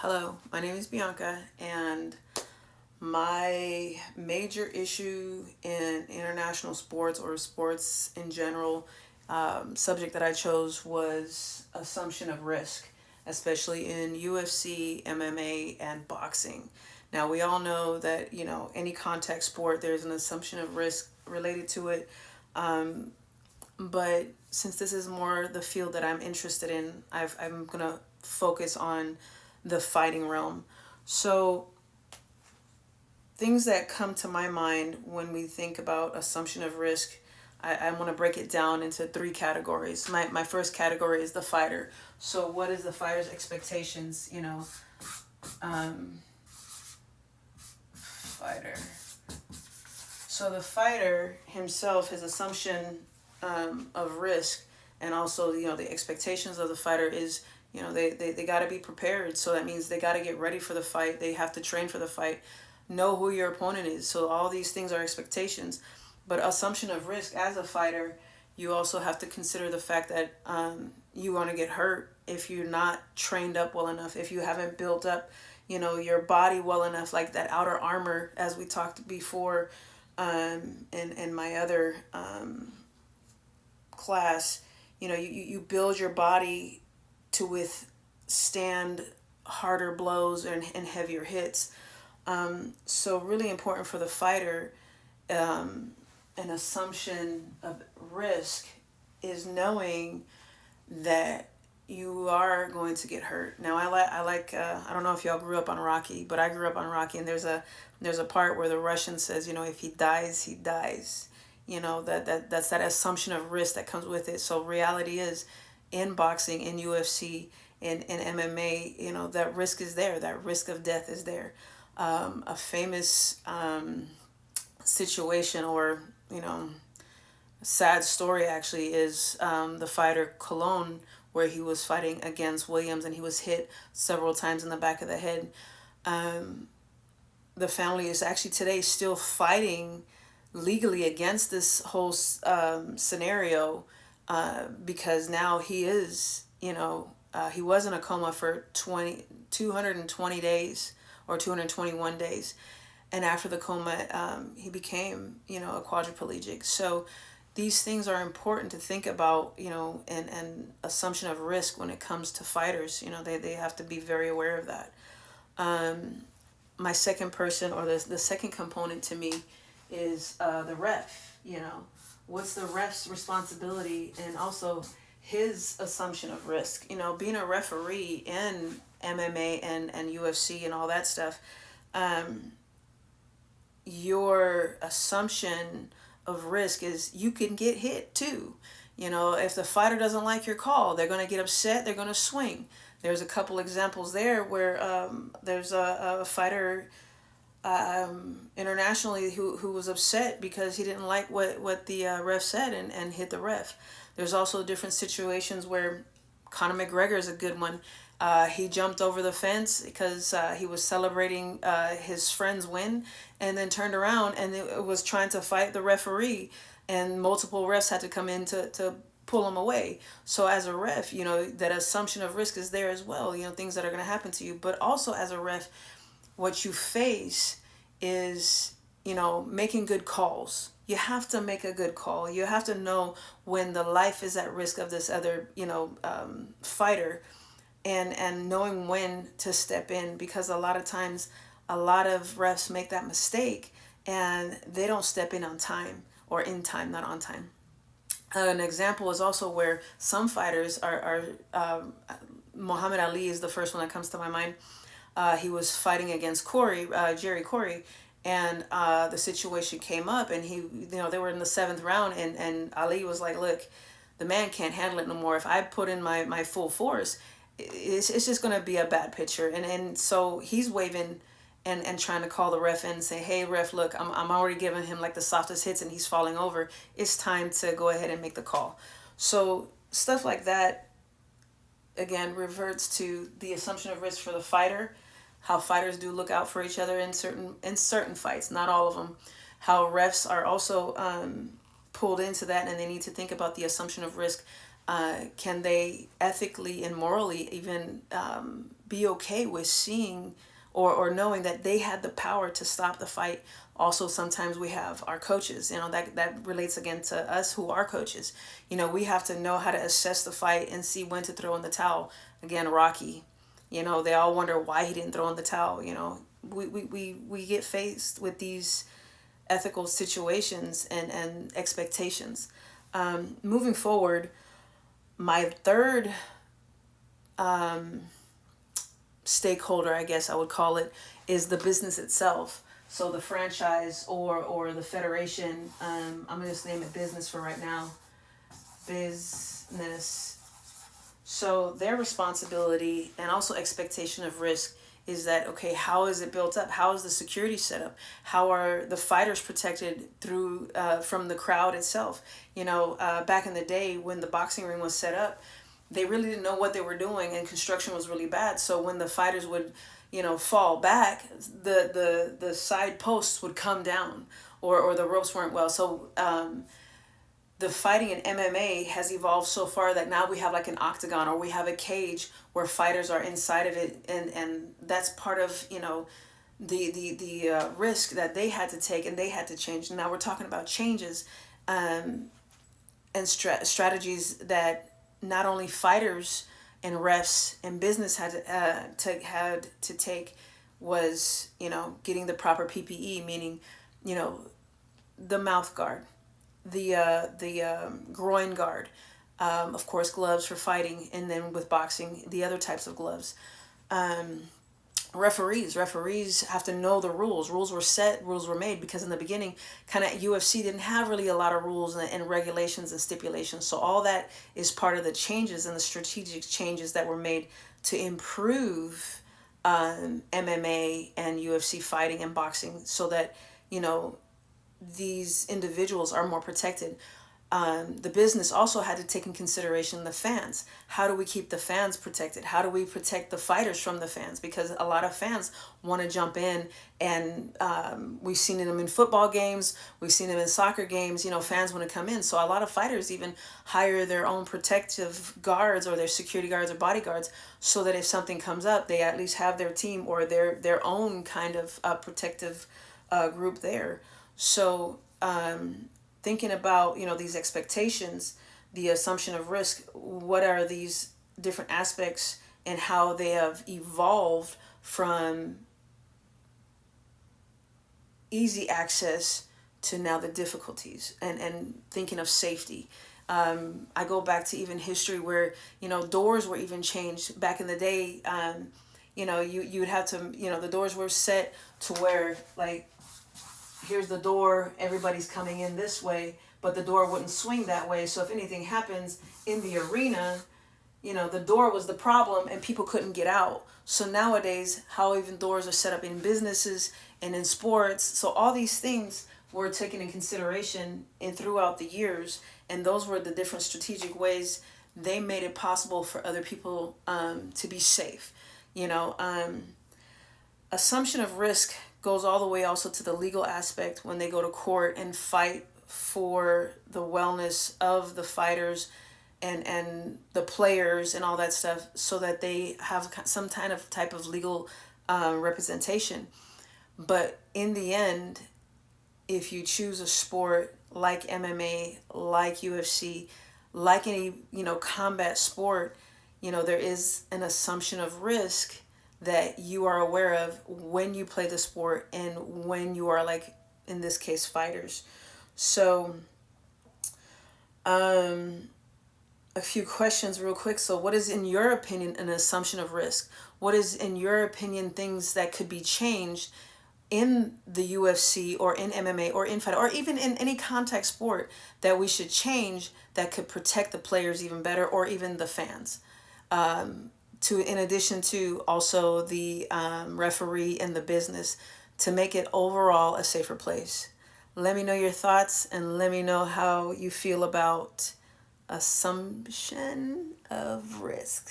Hello, my name is Bianca, and my major issue in international sports or sports in general, subject that I chose was assumption of risk, especially in UFC, MMA, and boxing. Now, we all know that, any contact sport, there's an assumption of risk related to it. But since this is more the field that I'm interested in, I'm going to focus on the fighting realm. So, things that come to my mind when we think about assumption of risk, I want to break it down into three categories. My first category is the fighter. So, what is the fighter's expectations? Fighter. So, the fighter himself, his assumption of risk, and also the expectations of the fighter is they got to be prepared. So that means they got to get ready for the fight. They have to train for the fight, know who your opponent is. So all these things are expectations. But assumption of risk as a fighter, you also have to consider the fact that you want to get hurt if you're not trained up well enough, if you haven't built up your body well enough, like that outer armor, as we talked before in my other class. You build your body to withstand harder blows and heavier hits. So really important for the fighter, an assumption of risk is knowing that you are going to get hurt. Now I don't know if y'all grew up on Rocky, but I grew up on Rocky, and there's a part where the Russian says, if he dies, he dies. That's that assumption of risk that comes with it. So reality is, in boxing, in UFC, in MMA, that risk is there. That risk of death is there. A famous situation, or sad story actually, is the fighter Colon, where he was fighting against Williams and he was hit several times in the back of the head. The family is actually today still fighting legally against this whole scenario, because now he is, he was in a coma for 220 days or 221 days. And after the coma, he became, a quadriplegic. So these things are important to think about, and assumption of risk when it comes to fighters. They have to be very aware of that. My second person, or the second component to me, is the ref. What's the ref's responsibility, and also his assumption of risk. Being a referee in MMA and UFC and all that stuff, your assumption of risk is you can get hit too. If the fighter doesn't like your call, they're going to get upset, they're going to swing. There's a couple examples there where there's a fighter internationally who was upset because he didn't like what the ref said, and hit the ref. There's also different situations where Conor McGregor is a good one. He jumped over the fence because he was celebrating his friend's win, and then turned around and it was trying to fight the referee, and multiple refs had to come in to pull him away. So as a ref, that assumption of risk is there as well, things that are going to happen to you. But also as a ref, what you face is, making good calls. You have to make a good call. You have to know when the life is at risk of this other, fighter, and knowing when to step in, because a lot of times a lot of refs make that mistake and they don't step in on time, or in time, not on time. An example is also where some fighters are Muhammad Ali is the first one that comes to my mind. He was fighting against Jerry Corey, and the situation came up, and they were in the seventh round, and Ali was like, "Look, the man can't handle it no more. If I put in my full force, it's just gonna be a bad picture." And so he's waving and trying to call the ref in and say, "Hey ref, look, I'm already giving him like the softest hits and he's falling over. It's time to go ahead and make the call." So stuff like that, again, reverts to the assumption of risk for the fighter, how fighters do look out for each other in certain fights, not all of them. How refs are also pulled into that, and they need to think about the assumption of risk. Can they ethically and morally even be okay with seeing or knowing that they had the power to stop the fight. Also, sometimes we have our coaches, that relates again to us who are coaches. We have to know how to assess the fight and see when to throw in the towel. Again, Rocky, they all wonder why he didn't throw in the towel. We get faced with these ethical situations and expectations. Moving forward, my third stakeholder, I guess I would call it, is the business itself. So the franchise or the federation, I'm going to just name it business for right now. Business. So their responsibility and also expectation of risk is that, okay, how is it built up? How is the security set up? How are the fighters protected through from the crowd itself? Back in the day when the boxing ring was set up, they really didn't know what they were doing, and construction was really bad. So when the fighters would, fall back, the side posts would come down, or the ropes weren't well. So the fighting in MMA has evolved so far that now we have like an octagon, or we have a cage where fighters are inside of it, and that's part of the risk that they had to take and they had to change. And now we're talking about changes and strategies that not only fighters and refs and business had to take was getting the proper PPE, meaning the mouth guard, the groin guard, of course gloves for fighting, and then with boxing the other types of gloves. Referees have to know the rules were set, rules were made, because in the beginning kind of UFC didn't have really a lot of rules and regulations and stipulations. So all that is part of the changes and the strategic changes that were made to improve MMA and UFC fighting and boxing, so that these individuals are more protected. The business also had to take in consideration the fans. How do we keep the fans protected? How do we protect the fighters from the fans? Because a lot of fans want to jump in, and we've seen them in football games, we've seen them in soccer games, fans want to come in. So a lot of fighters even hire their own protective guards or their security guards or bodyguards, so that if something comes up, they at least have their team or their own kind of protective group there. So thinking about these expectations, the assumption of risk, what are these different aspects and how they have evolved from easy access to now the difficulties, and thinking of safety. I go back to even history where doors were even changed back in the day. You would have to, the doors were set to where, like, here's the door, everybody's coming in this way, but the door wouldn't swing that way. So if anything happens in the arena, the door was the problem and people couldn't get out. So nowadays, how even doors are set up in businesses and in sports, so all these things were taken in consideration and throughout the years, and those were the different strategic ways they made it possible for other people to be safe. Assumption of risk goes all the way also to the legal aspect when they go to court and fight for the wellness of the fighters and the players and all that stuff, so that they have some type of legal representation. But in the end, if you choose a sport like MMA, like UFC, like any combat sport, there is an assumption of risk that you are aware of when you play the sport and when you are, like in this case, fighters. So a few questions real quick. So what is, in your opinion, an assumption of risk? What is, in your opinion, things that could be changed in the UFC or in MMA or in fight or even in any contact sport that we should change that could protect the players even better, or even the fans? In addition to also the referee and the business, to make it overall a safer place. Let me know your thoughts, and let me know how you feel about assumption of risk.